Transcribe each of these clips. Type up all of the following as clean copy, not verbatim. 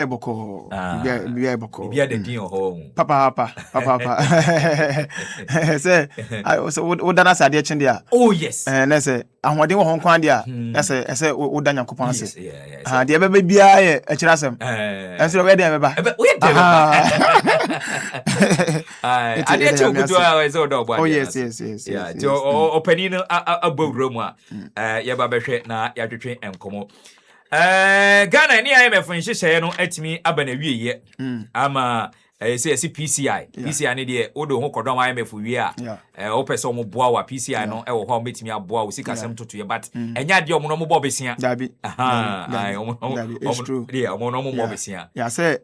eboko bibia eboko bibia de din home papa say wo dana sade chi dia oh yes na say ahode wo hon kwan dia say wo danya kopon se de bebe bia ye akirasem enso we de beba we de beba ade che okudu a say do bo ade oh yes yeah jo opani no abowro mu a ye ba behwe na ya twetwe enkomo Ghana ni IMF nhyehyɛ no atimi aba na wieye ama say PCI ne de odo ho kodom IMF wie a o pese mo boa wa PCI no e wo ho metimi aboa wo sika sem toto ye but enya de omo no mo bo besia dabi it's true yeah omo no mo bo besia yeah say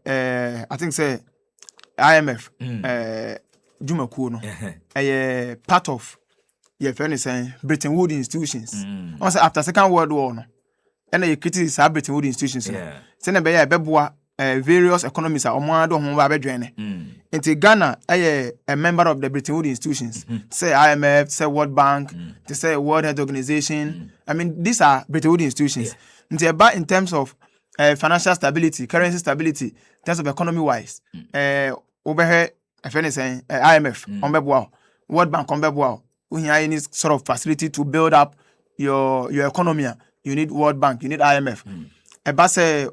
I think say IMF Jumakuo no part of your friend saying Bretton Woods institutions also after Second World War no and you criticize Bretton Woods institutions say na be ya beboa various economies are omado ho ba bedwene into Ghana a member of the Bretton Woods institutions say IMF say World Bank they say World Health Organization I mean these are Bretton Woods institutions into about in terms of financial stability currency stability in terms of economy wise obehe a friend saying IMF ombeboa World Bank ombeboa we have any sort of facility to build up your economy you need World Bank you need IMF about say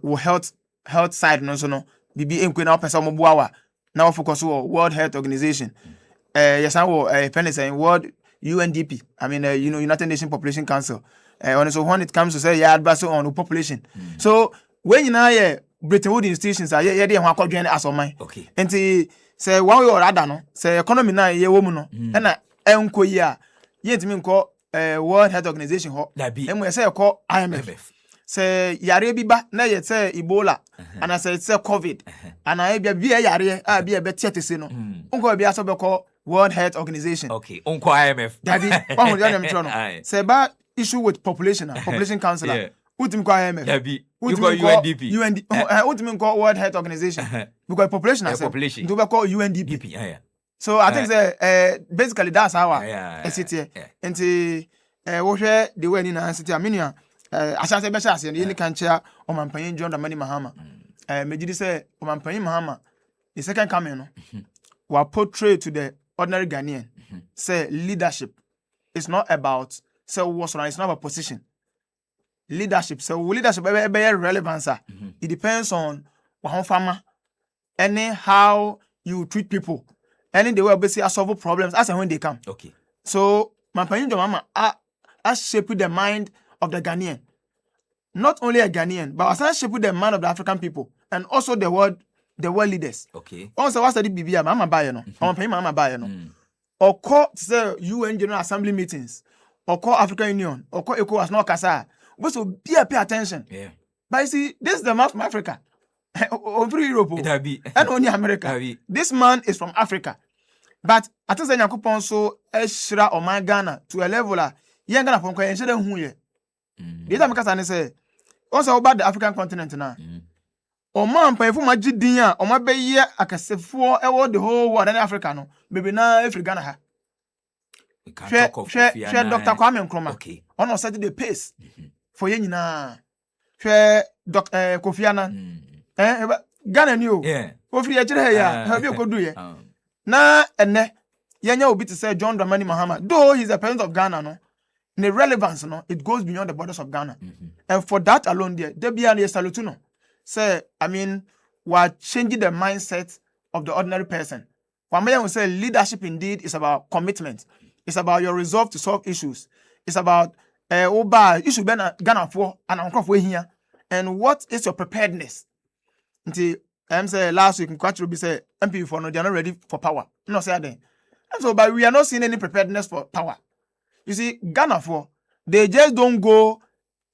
health side no so no bibi enku na person mo boa na focus on World Health Organization yes I will saying World UNDP I mean United Nations Population Council so when it comes to say advice on the population so when you know Bretton Woods institutions are ye dey ho akwadwen as on man okay enti say one way or other no say economy na ye wo mu no na enko yi a ye ntimi nko World Health Organization ho emu say ko IMF say yare bi ba na ye say Ebola and say COVID and I bia yare a bia betie tese no nko bia so be ko World Health Organization okay onko IMF dabi on dey am tro no say ba issue with population council ultimate IMF dabi you go UNDP ultimate World Health Organization because population as population do be call UNDP so I think say basically that's how I sit here and wo hwe the way ni na sit here menua asase be sha ase ni kan chia Omampanyin John Dramani Mahama mejidi say Omampanyin Mahama the second coming no wa portray to the ordinary Ghanaian say leadership is not about say what's it's not about position leadership so leadership be relevance it depends on how farmer any how you treat people any the way basically solve problems as and when they come okay so Omampanyin John Mahama I shape the mind of the Ghanaian not only a Ghanaian but also shape the mind of the African people and also the world leaders okay also what's the bibia mama buy no Omampanyin Mahama buy no or call say UN General Assembly meetings or call African Union or call ECOWAS no kasa we so pay attention but you see this is the man from Africa on free Europe and only America this man is from Africa but I think say Nyankopon so ehira o man Ghana to a level yen Ghana from kwa yen shede hu ye the time kasa ne say also about the African continent na o man pan fu magidin a o mabeye akasefo ewo the whole world in Africa no maybe na Africa Ghana ha we can talk of Dr. Kwame Nkrumah okay on set the pace for ye nyina hwe Dr. Kofi Annan Ghana ni o Kofi e kire ya ha bi okodu ye na enne yenya obi to say John Dramani Mahama though he's a president of Ghana no the relevance no it goes beyond the borders of Ghana and for that alone there be an salute no say I mean we're changing the mindset of the ordinary person. Wamaya will say leadership indeed is about commitment. It's about your resolve to solve issues. It's about issue Ghana for and uncroft here. And what is your preparedness? Until say last week in Quattro be say MP for no they are not ready for power. No say then. And so but we are not seeing any preparedness for power. You see, Ghana for they just don't go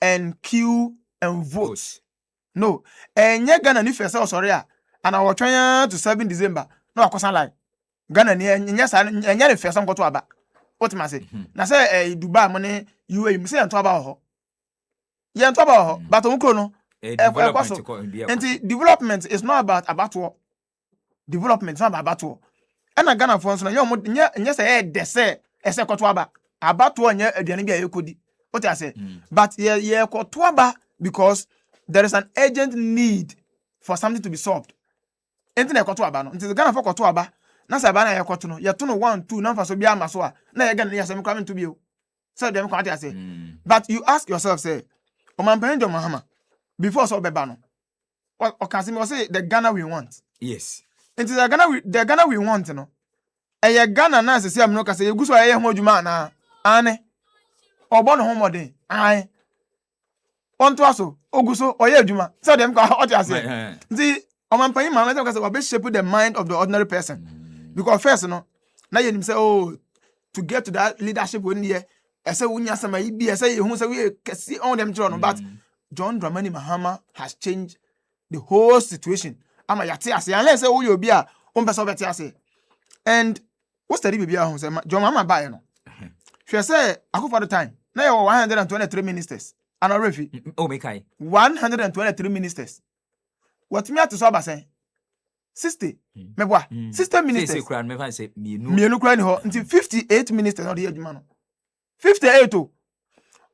and queue and vote. No. And yeah, Ghana ni first sorry and I was trying to 7 December. No, I can't lie. Ghana ni yes and yeah first go to aba. What am I say? Na say Dubai money UAE say to aba ho. Yeah to aba ho. But onko no. Development is not about war. Development is not about war. And Ghana for so you say de say ese ko to aba. About one year aduane bia yekodi. What I say? But yeah ko to aba because there is an urgent need for something to be solved. Internet koto aba no. Nti Ghana for koto aba. Na sa aba na ye koto no. Ye to no 1 2 na mfa so bia amaso a. Na ye Ghana ye asem kwa to bio. So dem kwante ase. But you ask yourself say, Omampen John Mahama before so beba no. O can say the Ghana we want. Yes. Nti the Ghana we want no. Eye Ghana na se am no ka say eguso aye ho adwuma na. Ane. Obo no ho modern. Ai. Onto aso oguso oye adwuma. So dem ka o ase. Nti Omampen man say we be shape the mind of the ordinary person. Because first no na ye nim say oh to get to that leadership when here say wunya sama ibi say you say we see on them no but John Dramani Mahama has changed the whole situation. Ama yate ase unless say wo you obi a o mpese obete ase. And what's the baby a say John Mahama buy no. She say akufo the time na you 123 ministers and already oh make I 123 ministers. What me at to so ba say 60 meboa 60 ministers. Say kran me fan say mienu kran ni ho nti 58 ministers no dey adwuma no. 58 o.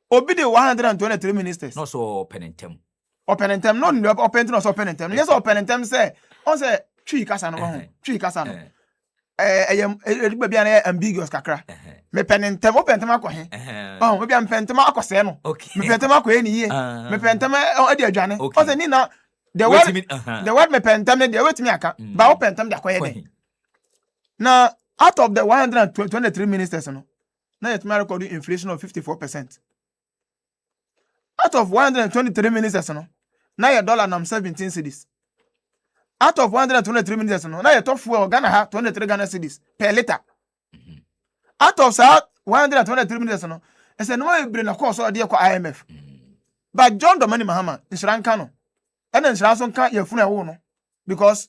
Obi de 123 ministers. No so penentem. Openentem no no openentem no so openentem. Yes openentem say on say twi kasa no ho. Twi kasa no. Ediba bia na ambiguous kakra. Me penentem openentem akọ he. Oh me bia penentem akọ no. Me penentem akọ eni yie. Me penentem odi adwane. O say ni na the word me penentem na dey wetimi aka. Ba openentem dey akọ ye den. Now out of the 123 ministers no now yet my recording inflation of 54%. Out of 123 ministers no now your dollar nam 17 cedis. Out of 123 ministers no now your top fuel Ghana ha 23 Ghana cedis per liter. Out of 123 ministers no I say no we bring na course or dey kwa IMF. But John Dramani Mahama insranka no and insranso nka yefunu ewo no because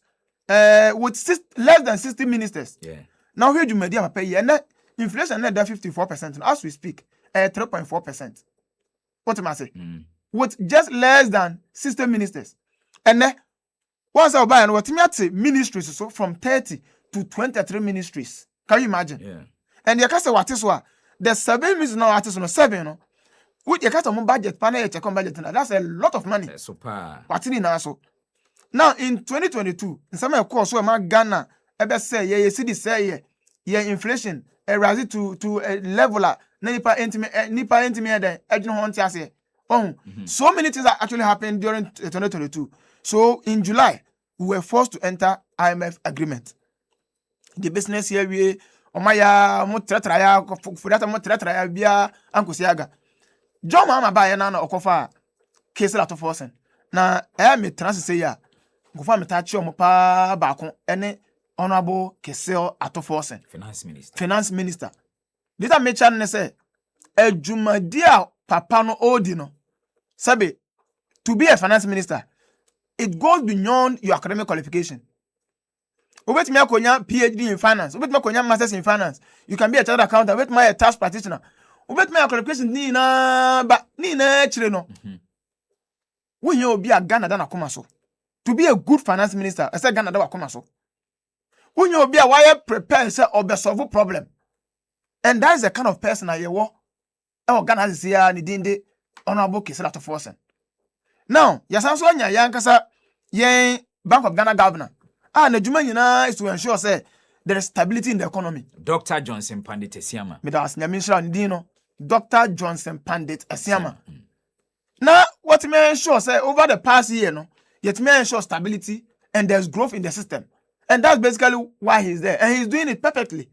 with less than 60 ministers. Yeah. Now here you media papa here na inflation na 54% as we speak 3.4%. What am I say? With just less than 60 ministers. And then once I buy and what me ministries so from 30 to 23 ministries. Can you imagine? Yeah. And you can say what is what the 7 ministers now artists no 7 no. With your cast budget panel you check on budget now. That's a lot of money. Super. What in now so. Now in 2022, in some course so am Ghana ebe say ye see this say ye inflation rise to a level nipa intimate den edwin ho ntia se. So many things that actually happened during 2022. So in July, we were forced to enter IMF agreement. The business here we omaya mo tretraya fudata mo tretraya bia ankosiaga. John Mahama ba na na okofa case la to forcing. Na me trans say ya gofa metachi omo pa baako ene honorable Kesel Atofforsen finance minister this a mecha ne say adwumadi a papa no odi no sabe to be a finance minister it goes beyond your academic qualification. Obetimi akonya PhD in finance, obetimi akonya masters in finance, you can be a chartered accountant, obetimi a tax practitioner, obetimi a qualification ni na chire no. When you be a Ghana dan akoma so to be a good finance minister, I said Ghana dan akoma so. When you be a wire prepare say or be solve problem. And that is the kind of person I wo. Oh Ghana is here ni dinde honorable Kesel Atofforsen. Now, yasanso anya yankasa yen Bank of Ghana governor. Na juma nyina is to ensure say there is stability in the economy. Dr. Johnson Pandit Esiama. Me da asnya minister ni no. Dr. Johnson Pandit Esiama. Now, what me ensure say over the past year no, yet me ensure stability and there's growth in the system. And that's basically why he's there. And he's doing it perfectly.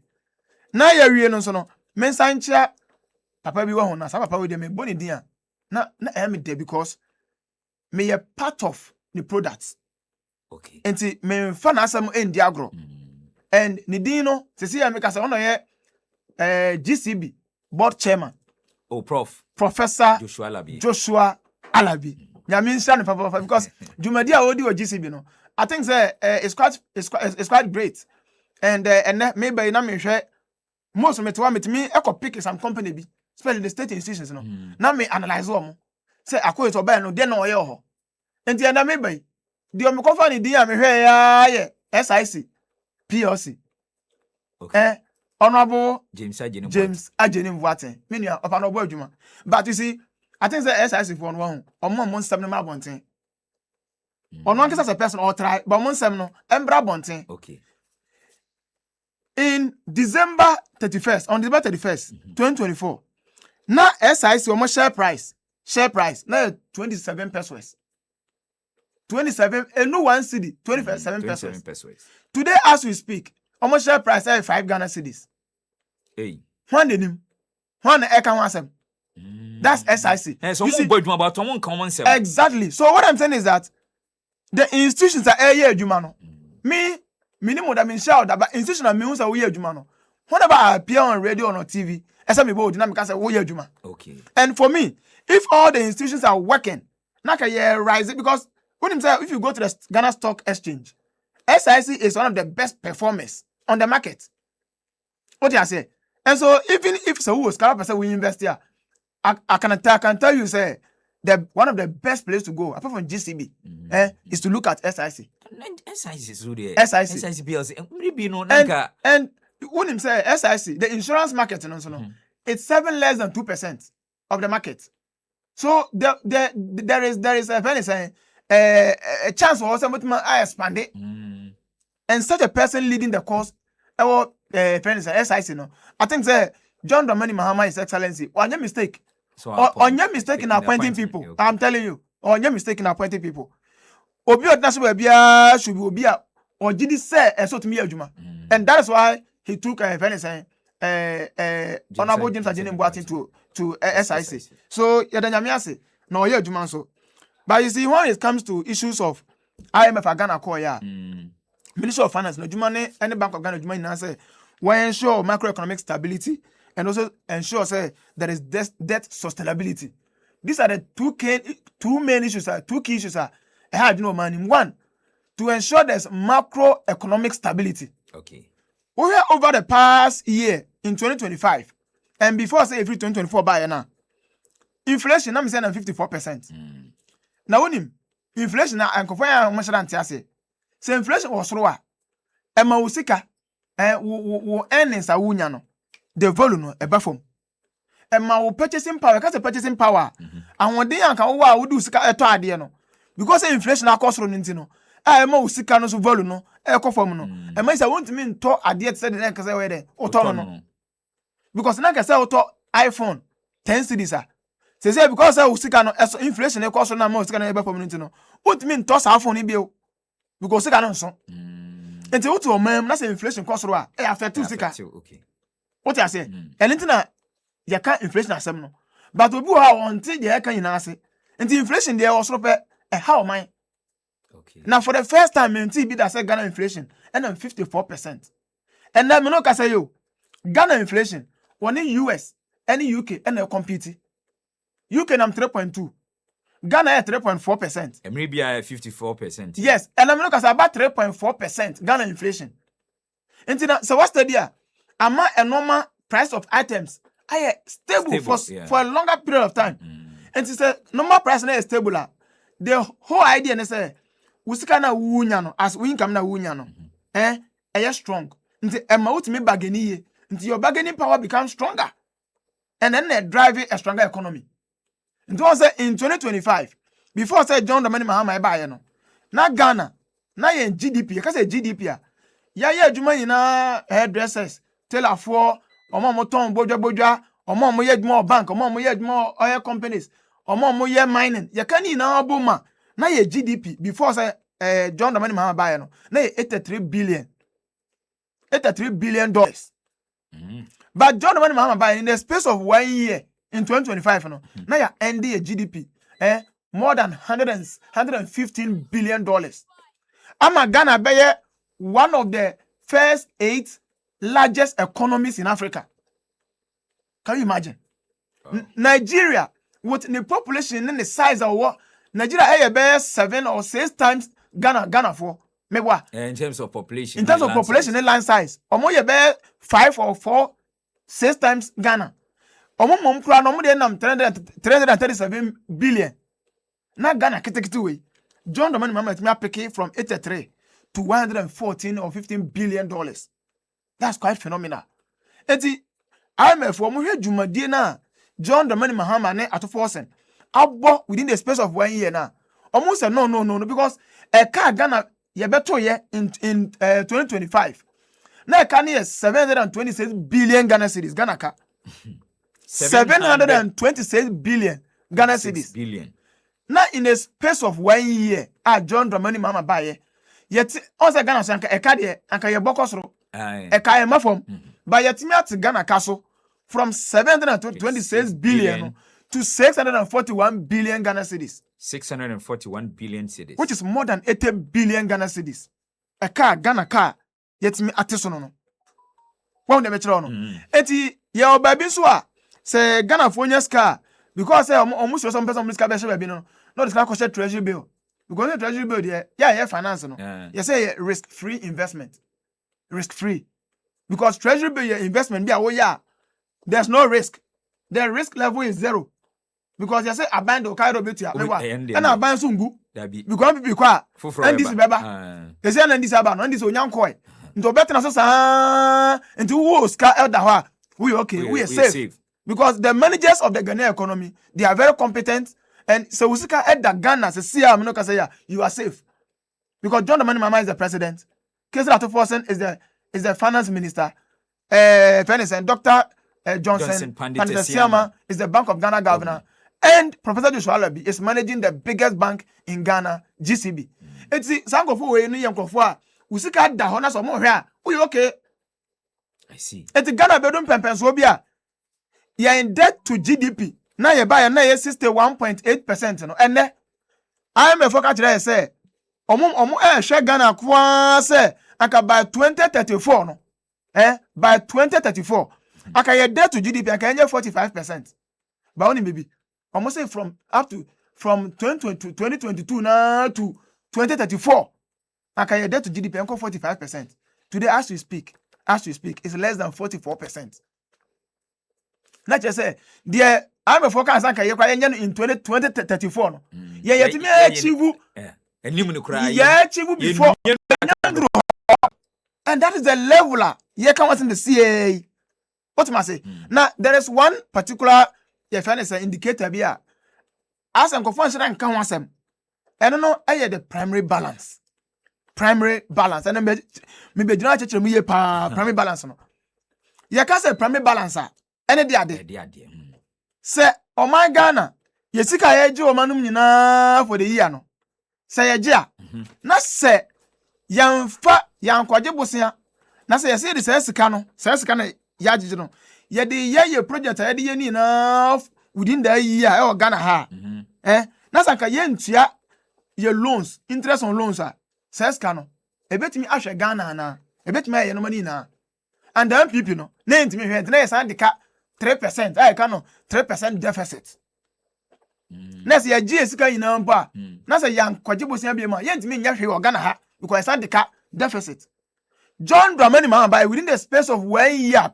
Now you no so no. Men sancha papa bi wa ho na sa papa we dey me boni dia. Na am there because me a part of the products. Okay. Enti me fa na asem endi agro. And ni din no sesi ya me ka say ono ye GCB board chairman. Oh Professor Joshua Alabi. Nyame nsa ne papa because jumadi a odi o GCB no. I think say it's quite great. And maybe na me hwe most of me pick some company bi, especially the state institutions no. Na me analyze them. Say akoye to buy no dey na oye ho. Enti na maybe the me company dey am hwe ya ye SIC PLC. Okay. Honorable James Ajenim Waten. Me nua opanobo adwuma. But you see, I think say SIC for one omo step na mabonten. Or one as a person or try, but one seminal, Embra Bonte. Okay. In December 31st, on December 31st, 2024, now SIC almost share price now 27 pesos. 27, and no one city, 27 pesos. Today, as we speak, almost share price 5 Ghana cedis. Hey. One name, one eka wasem. That's SIC. So you see, about someone common sense. Exactly. So what I'm saying is that the institutions are jumano. Me minimum that means shout that, but institutional means are jumano. Whenever I appear on radio or on TV, as some people dynamic say juma. Okay. And for me, if all the institutions are working, naka year rise it because when him say if you go to the Ghana Stock Exchange, SIC is one of the best performers on the market. What do I say? And so even if so who person we invest here, I can tell you say one of the best places to go apart from GCB is to look at SIC. SIC is really SIC PLC. Maybe no and when him say SIC, the insurance market it's 7 less than 2% of the market. So there is a very saying a chance for somebody to expand it. And such a person leading the course, our friends SIC no. I think say John Dramani Mahama His Excellency. On your mistake. So on your mistake in appointing people. Okay. I'm telling you. On your mistake in appointing people. Obi national bia should be obi or GD say so to me adwuma. And that is why he took a friend saying Honorable James Ajeni Boatin to SIC. So yadanyamiase no ye adwuma so. But you see when it comes to issues of IMF Ghana call ya Ministry of Finance no adwuma ne any Bank of Ghana adwuma ina say we ensure macroeconomic stability and also ensure say there is debt sustainability. These are the two main issues, two key issues. I had man. One, to ensure there's macroeconomic stability. Okay. Over the past year in 2025, and before say every 2024 by now, inflation I'm saying 54%. Now when inflation now and confirm much than say inflation was lower. And mausika wo earnings are wunya the volume a buffer. And my purchasing power, because purchasing power, and one day I can would do sika no because inflation are cost running no. I mo sika no so volume no e conform no. And my say want me to adhere said the say we there no. Because na say auto iPhone 10 cedis say because I sika no inflation e cost na mo sika no e perform no. What mean to sa phone bi o because sika no so. Enti what o man na say inflation cost ro e affect sika. Okay. What I say? Anything na you can't inflation asem no. But obi how until the can ina ase. Until inflation there was rope how am Okay. Now for the first time until be that say Ghana inflation and 54%. And then me no can say yo Ghana inflation one in US any UK and they compete. UK nam 3.2. Ghana at 3.4%. And maybe 54%. Yes, and I'm not about 3.4% Ghana inflation. Until so what's the idea? Ama a normal price of items are stable for a longer period of time. And it's a normal price is stable. The whole idea is say usika na wunya no as we income na wunya no strong. Until Emma ultimate bargaining until your bargaining power becomes stronger. And then they drive a stronger economy. And say in 2025, before say John Dramani Mahama buy no. Na Ghana, na yen GDP, ka say GDP ya adwuma nyina hairdressers tailor for omo ton bodwa omo ye adwuma bank omo ye adwuma oil companies omo ye mining ya kan nyina oboma na ye GDP before say John Dramani Mahama buy no na ye 83 billion dollars. But John Dramani Mahama buy in the space of 1 year in 2025 no na ya end a GDP more than 115 billion dollars. Ama Ghana be one of the first 8 largest economies in Africa. Can you imagine? Nigeria, with the population and the size of what Nigeria be 7 or 6 times Ghana for mewa. In terms of population. In terms of population and land size, omo ye be 5 or 6 times Ghana. Omo mom kura no mo de nam 337 billion. Na Ghana kitikiti we. John Dramani Mahama me apeke from 83 to 114 or 15 billion dollars. That's quite phenomenal. Eti IMF wo mo hwe dwumadie na John Dramani Mahama ne atofo sen abo within the space of 1 year na almost said no because a car Ghana ye better ye in 2025. Now can ye 726 billion Ghana cedis Ghana car. 726 billion Ghana cedis. Billion. Now in a space of 1 year, John Dramani Mama buy yet also Ghana sanka a car ye anka ye bokosro a car ma form by yet me at Ghana castle from 726 billion to 641 billion Ghana cedis. 641 billion cedis, which is more than 80 billion Ghana cedis. A car Ghana car yet me atisono. One the metro no. Eti ya baby so say Ghana for car because almost some person car be baby no this car cost treasury bill because the treasury bill there yeah finance no. You say risk free investment. Risk free. Because treasury bill investment be there's no risk. The risk level is 0. Because you say abandon Cairo betia and abandon sungu because people kwa and this beba they say and this aba and this onyanko into better na so sa into wo ska elder ho we okay we are safe because the managers of the Ghanaian economy they are very competent and so we ska elder Ghana say see am no ka say you are safe because John Dramani Mahama is the president, Kessler Atuforsen is the finance minister, Dr. Johnson Pandesiama is the Bank of Ghana governor. And Professor Joshua Alabi is managing the biggest bank in Ghana, GCB. It's the Sankofu we ni yankofua. Usika da hona so mo hwe we okay. I see. It's Ghana bedum pempenso bia. You are in debt to GDP. Now you buy na 61.8% no. Ene IMF forecast kire say omo hwe Ghana kwa say aka by 2034 no. By 2034 aka your debt to GDP aka 45%. But only maybe almost say from 2022 now to 2034, aka your debt to GDP enko 45%. Today, as we speak, it's less than 44%. Not just say the I'm a forecast aka you in 2034 no. Yeah, yet me achieve. Achieve before. And that is the leveler. You can what's in the CA. What must I say? Now there is one particular an indicator bia as an conference and can wasem and no the primary balance and me be jina cheche mu ye pa primary balance no ye ka say primary balance and dey ade say o man Ghana ye sika ye je o manum nyina for the year no say ye je a na say yamfa yankwaje bosia na say ye say the sika no ya jije no ye de project ye de ni na within the year e Ghana ha na sanka ye ntua ye loans interest on loans seska no ebetimi ahwe Ghana na ebetimi ye no mani na and the MPP no na ntimi hwe na ye san de ka 3% ai ka no 3% deficit na se ye gie sika nyina mpa na se yan kwaje bosia bi ma ye ntimi nya hwe Ghana ha because san de ka deficit John Dramani Mahama by within the space of 1 year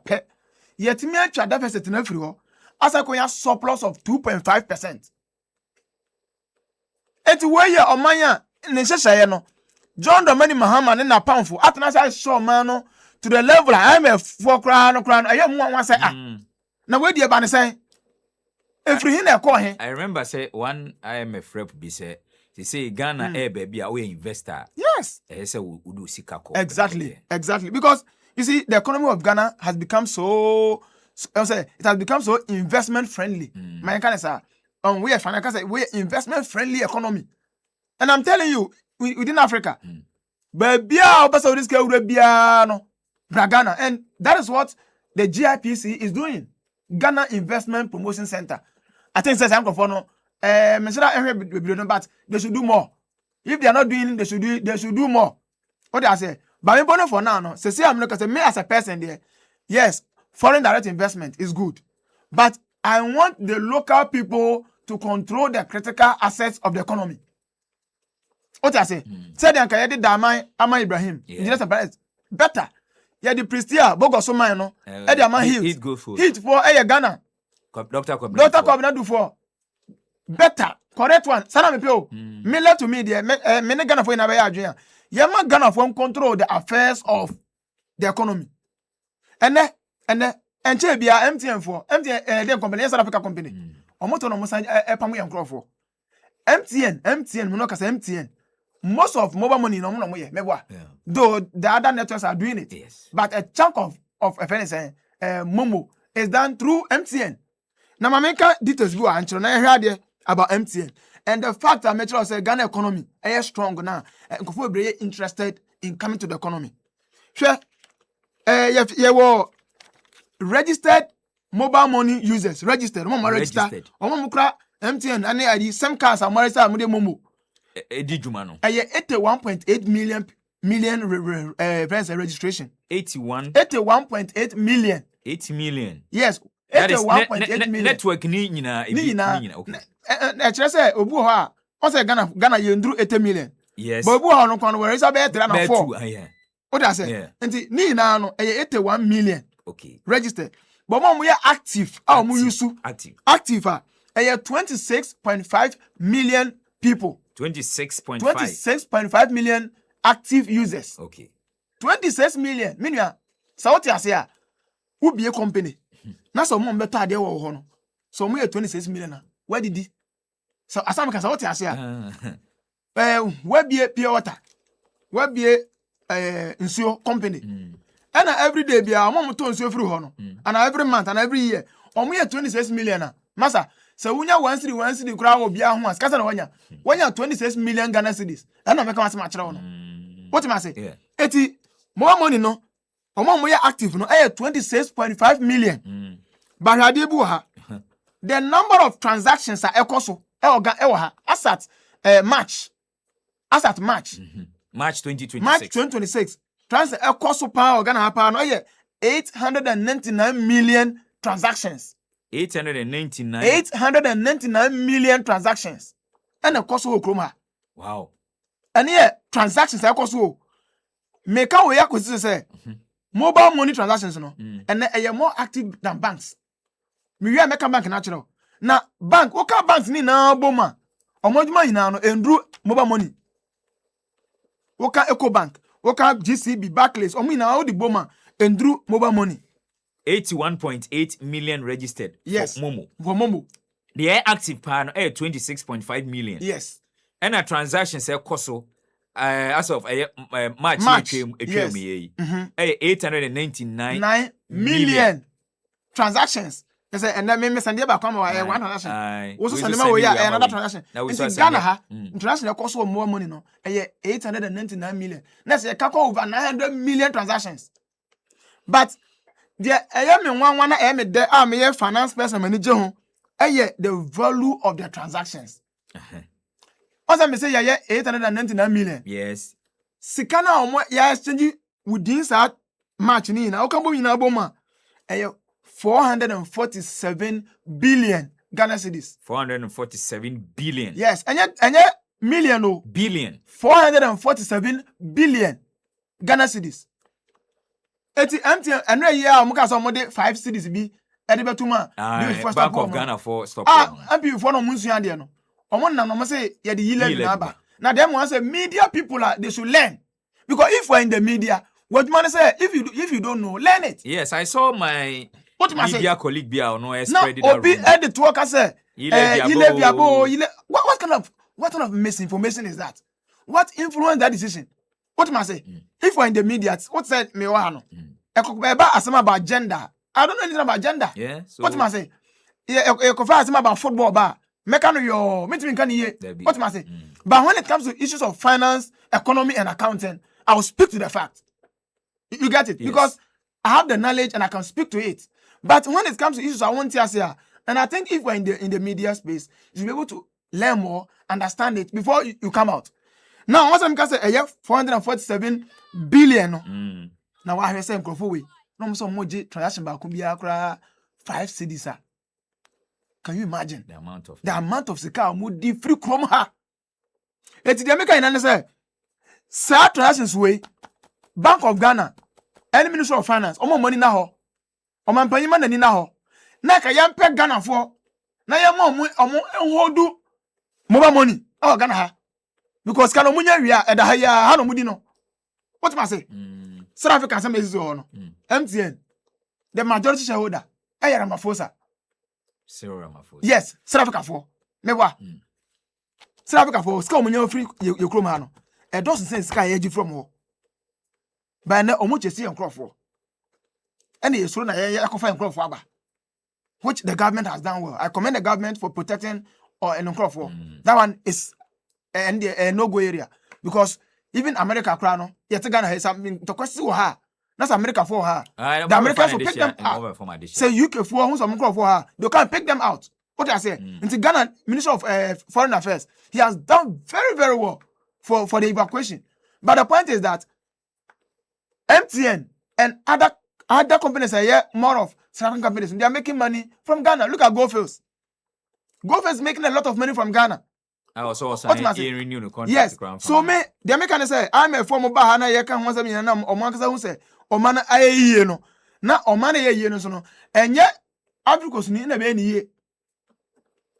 yet me atwa deficit na free ho asa konya surplus of 2.5%. Eti wey omanya ne hyehyeye no John Dramani Mahama ne na poundful atena say show man no to the level IMF for kra no aye mu wan say na we die ba ne say efri hin na ekọ he. I remember say one IMF rep be say Ghana baby a we investor. Yes. Say we do sika ko. Exactly because you see the economy of Ghana has become so investment friendly. My kind of say we are investment friendly economy. And I'm telling you within Africa baby obaso this guy no Ghana, and that is what the GIPC is doing. Ghana Investment Promotion Center. I think says I'm for no but they should do more. If they are not doing they should do more. What I say? But me for now no. Say I'm not say me as a person there. Yes, foreign direct investment is good. But I want the local people to control the critical assets of the economy. What I say? Say the Ankayedi Damai Ama Ibrahim. Better. Yeah, the Pristia, Bogoso man no. Eddie Ama Heat for Ghana. Dr. Kwabena do for. Better. Correct one. Sana me pio. Me let to me there. Me ne Ghana for na be adwen. Ye ma Ghana for control the affairs of the economy. Enche bia MTN for. MTN dem company South Africa company. Omoto no mo san pamu yankro for. MTN, no kasa MTN. Most of mobile money no yeah. Though the other networks are doing it. Yes. But a chunk of FNS Momo is done through MTN. Now my make details go and I heard about MTN. And the fact that Metro say Ghana economy is strong now. And Kofu very interested in coming to the economy. Sure. You registered mobile money users. Registered. Registered. MTN and the same cars are Marisa Mude Momo. 81.8 million friends registration. 81.8 million. 80 million. Yes. 81.8 million. Network ni okay. Say obu ha. O say Ghana yendru 80 million. Yes. But obu ha no kwano where is about 3 and 4. What I say? Nti ni na no 81 million. Okay. Registered. But mo ya active. Ah mo use active. Active 26.5 million people. 26.5 million active users. Okay. 26 million. Minya. Sa what you say? Who be a company? Na so mo beto ade wo ho no. So mo 26 million. Where did he? So asam ka sa what you say? Where be pure water? Where be nsuo company? And every day be mo to nsuo free ho no. And every month and every year. Omo 26 million. Masa so wunya 1 cedi kura wo bia ho as kasa na wanya 26 million Ghana cedis and na make am ma kire wo no what am I say eti more money no omo ya active no 26.5 million but hade bu ha the number of transactions are ekoso e ha asat March 2026 trans ekoso pa Ghana pa no 899 million transactions 899 million transactions. And a cost of Chroma. Wow. And here, transactions are cost. Make our way say mobile money transactions, no, and they are more active than banks. We are make a bank natural. Now, bank, what kind banks need now, Boma? Or much money now, and drew mobile money. What kind Eco Bank? What kind GCB, Barclays, or me now, the Boma, and drew mobile money. 81.8 million registered. Yes. For Momo. For Momo. The active pan 26.5 million. Yes. And a transaction say coso as of March. Yes. 899 million transactions. And then me send back one transaction. Also send another transaction. In Ghana, international cost of more money no. 899 million. Next year over 900 million transactions. But the finance person manager the value of the transactions. Also, me say 899 million. Yes. Sikana omo ya exchange within that March ni na okambo ina boma 447 billion Ghana cedis. 447 billion. Yes, and million o. Billion. 447 billion Ghana cedis. Eti MTN eno year a muka so mo de 5 cedis bi e de betuma Bank of Ghana for stop. MP for no munsu ade no. Omo na no say ye de yile na ba. Now them one say media people they should learn. Because if we're in the media, what man say if you don't know, learn it. Yes, I saw my media colleague Bia no spread it around. Obi the talk say what kind of misinformation is that? What influenced that decision? What man say? If we're in the media, what said me wano? Asema about gender. I don't know anything about gender. Yeah. So what man say? Asema about football bar. Mekano yo meeting can ye. What man say? But when it comes to issues of finance, economy, and accounting, I will speak to the fact. You get it? Yes. Because I have the knowledge and I can speak to it. But when it comes to issues, I want to say, and I think if we're in the media space, you should be able to learn more, understand it before you come out. Now, once I'm say 447 billion. Now, I have said, no so much transaction by Kumbia 5 cedis. Can you imagine the amount of sika mu di free from her? Eti the America in say, sir transactions way, Bank of Ghana, any Ministry of Finance, omo money na ho, omo mpanyima na ni na ho, na ka yampe Ghana for, na yamo omo enhodu mobile money, Ghana ha, because kano munya wia eda ha ya ha no mudi no. What am I say? South Africa some is no. MTN, the majority shareholder, Ramaphosa. Ramaphosa. Yes, South Africa for. Mewa. South Africa for ska omunye free ye kroma no. E doesn't say ska ye from ho. But na omo chesi enkrofo. And ye so na ye akofa enkrofo aba. Which the government has done well. I commend the government for protecting an enkrofo. That one is no go area because even America crown yet Ghana has something to question her. That's America for her. The Americans will pick them out. Say UK for who's some for her. They can't pick them out. What I say? Into Ghana Minister of Foreign Affairs, he has done very, very well for the evacuation. But the point is that MTN and other companies are here more of South African companies. They are making money from Ghana. Look at GoFills. GoFills making a lot of money from Ghana. I also renew the contract. Yes. So me, the American say I'm a former bahana. You can once again or Marcus who say or man I no na or man no so no and yet Africans ni na be ni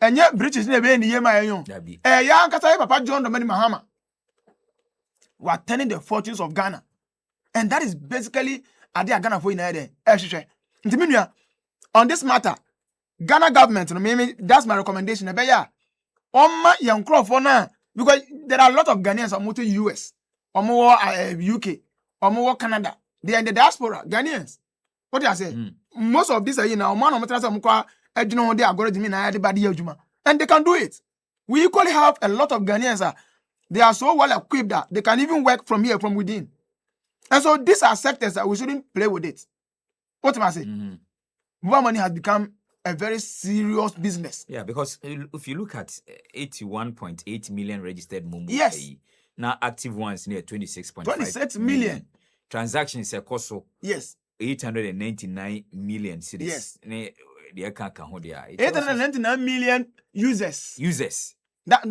and yet British na be ni my own. Ya nkasa Papa John Dramani Mahama were turning the fortunes of Ghana, and that is basically idea Ghana for in there. On this matter, Ghana government, that's my recommendation. Oma young crop for now because there are a lot of Ghanaians on to US, UK, Canada. They are in the diaspora, Ghanaians. What do I say? Most of these are man of they are going to mean and they can do it. We equally have a lot of Ghanaians. They are so well equipped that they can even work from here, from within. And so these are sectors that we shouldn't play with it. What am I saying? More money has become a very serious business. Yeah, because if you look at 81.8 million registered Mumu, yes, now active ones near 26 million. Transactions are also yes 899 million cities. Yes, they can't count there. 899 million users. That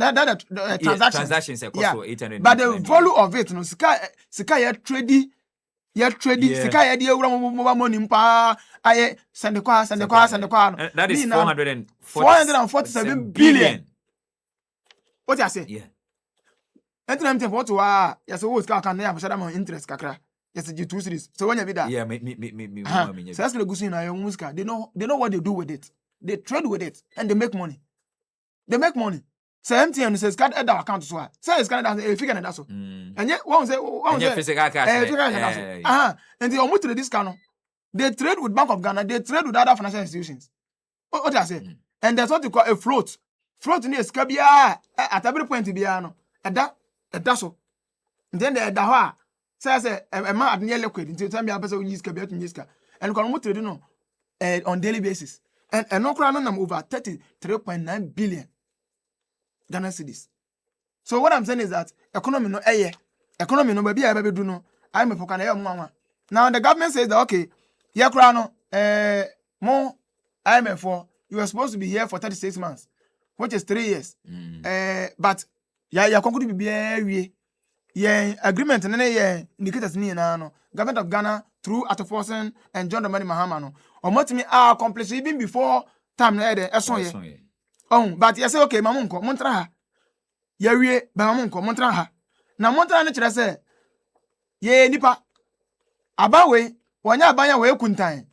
transactions are also 899. But the value of it, no, sika ya trading. Sika ya di ewura mo money mpa aye send kwa no. That is 447 billion. What you say? Yeah. Enter them what wa yes wo sika kan na ya shada mo interest kakra. Yes G 2 series. So when you be that. Yeah, me. So that's the gusi na your music. They know what they do with it. They trade with it and they make money. So MTN says card at our account so. Say it's kind of figure that so. And yet one say physical cash. And they almost to this cano. They trade with Bank of Ghana, they trade with other financial institutions. What I say? And there's what you call a float. Float in the scabia at every point to be no. At that so. Then the dawa says a man at near liquid until time you have to use scabia to use and can move to on daily basis. And no crown them over 33.9 billion Ghana cedis. So what I'm saying is that economy no baby I baby do no I'm a fokana. Now the government says that okay, yeah crown more IMF you were supposed to be here for 36 months, which is 3 years. But yeah conclude be agreement and indicators ni na no government of Ghana through Atoforsen and John Dramani Mahama no omotimi accomplish even before time na there but you say okay mamunko montra ha ya wie ba mamunko montra ha na montra ne kire say ye nipa abawe wonya abanya we kuntan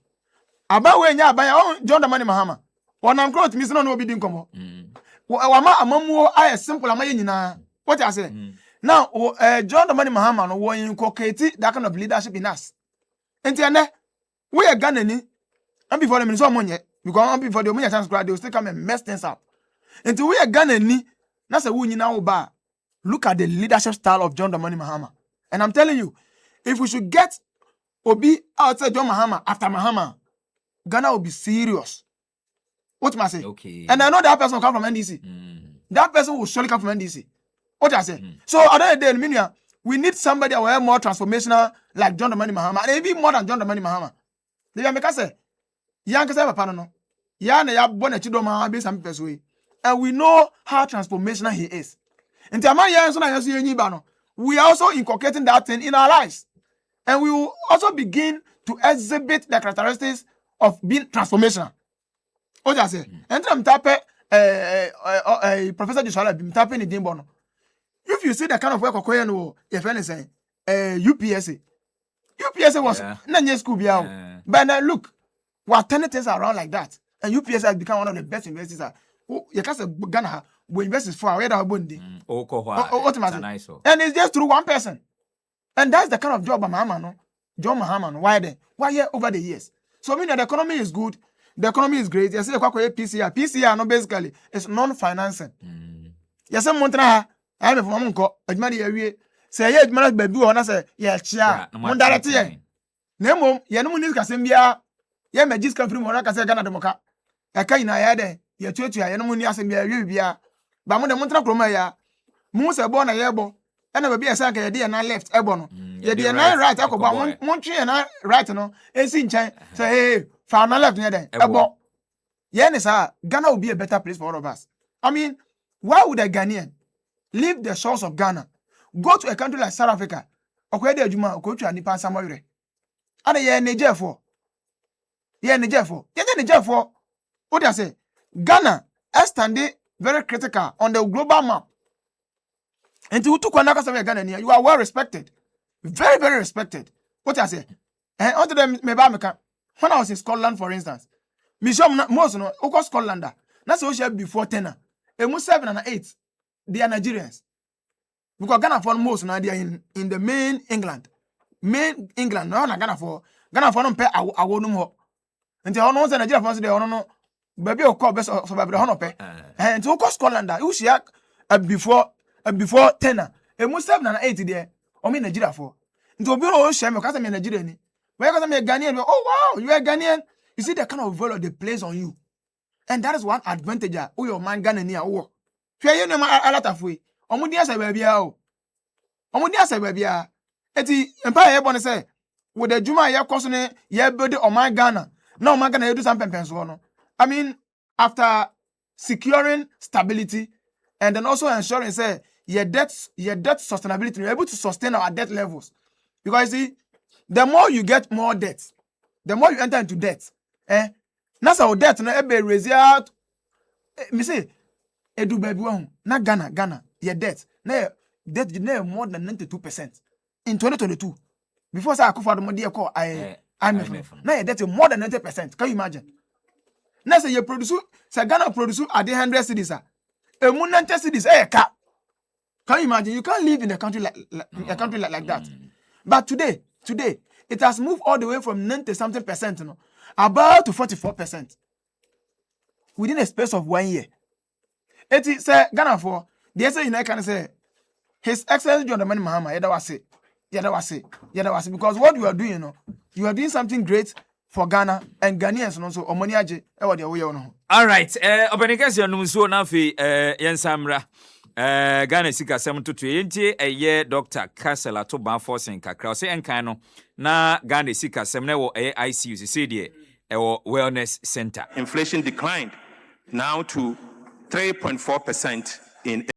abawe nya abanya John Dramani Mahama wonam crowd mi no obi din komo wama amamuo aye simple amaye nyina what I say now John Dramani Mahama no wo inculcate that kind of leadership in us entiane we are Ghana ni and before the minister monye because before the money chance they will still come and mess things up. Until we are Ghana ni, na say we now ba. Look at the leadership style of John Dramani Mahama. And I'm telling you, if we should get Obi outside John Mahama after Mahama, Ghana will be serious. What must I say? Okay. And I know that person will come from NDC. That person will surely come from NDC. What I say? So at the end of the day, we need somebody who is more transformational like John Dramani Mahama, and even more than John Dramani Mahama. They make us say, "Young say papa no, yana ya born a chidoma be some person." And we know how transformational he is. And we are also inculcating that thing in our lives. And we will also begin to exhibit the characteristics of being transformational. What I say? And I'm tapping Professor Joshua, I'm tapping the Dimbono. If you see the kind of work Okoye your friend is saying, UPSA was not school, but now look, we're turning things around like that. And UPSA has become one of the best universities. You can say Ghana we invest for where that bondi. Nice. And it's just through one person. And that's the kind of job Mahama no. John Mahama no. Why then? Why here over the years? So I mean the economy is good. The economy is great. You say PCI. PCI no basically it's non-financing. You say Montana I am from Monko. Admire you. Say yeah, admire baby or na say yeah chia. Mondarati ye. Nemo ye no munis kasembia. Ye magis kan free mo na kase Ghana demoka. E kai na ya de ye tuatua ye no muni asembia wi bia. Ba mo de Montana kroma ya. Mu se bo na ye bo. E na baby esa ka ye de na left e bo no. Ye de na right akoba mo twe na right no. Esi nchan say hey, fa na left ne de e bo. Ye ni sa Ghana will be a better place for all of us. I mean, why would a Ghanaian leave the shores of Ghana, go to a country like South Africa, or where the Juma, go to a Nipan Samoire? And ye Niger for. Ye Niger for. Ye Niger for. What do I say? Ghana is standing very critical on the global map. And to Kwanaka Samoire Ghana, you are well respected. Very, very respected. What do I say? And onto them, when I was in Scotland, for instance, most no, Scotland. That's what she before 10. And 7 and 8, they are Nigerians. Because Ghana for most now they are in the main England. Main England, no Ghana for no pay I won't know. Until I know Nigeria for they no baby or call best of the pay. And to Scotland, you see before 10. And 7 and 8 there. I mean Nigeria for. Into be no shame because I'm Nigerian. Where because I'm a Ghanaian. Oh wow, you are Ghanaian. You see the kind of value they place on you. And that is one advantage. Oh, your man Ghana near. Oh, you know my alatafui. Omudia say baby oh. Omudia say baby ah. Eti empire ebon say with the Juma ya cost ne ya build on my Ghana. Now my Ghana you do some pension no. I mean after securing stability and then also ensuring say your debt sustainability, you're able to sustain our debt levels. Because you see, the more you get more debt, the more you enter into debt. That's our debt no ebe raise out. Me say edu baby one na Ghana your debt na debt more than 92% in 2022. Before say Akufo Addo dey call IMF. Now your debt more than 90%. Can you imagine? Now say you produce say Ghana produce at the 100 cedis emu 90 cedis ka. Can you imagine? You can't live in a country like that. But today it has moved all the way from 90 something percent, about to 44% within a space of 1 year. It is Ghana for the say can say His Excellency John Dramani Mahama, yada wase because what you are doing, you are doing something great for Ghana and Ghanaians also omoni age e wo de wo ye no. All right, obenikasi onum so na fi yensamra Ghana sika 722 yenti eye Dr. Castle to ban forcing kakra say enkan no na Ghana sika 7 na wo ICU say de wellness center. Inflation declined now to 3.4% in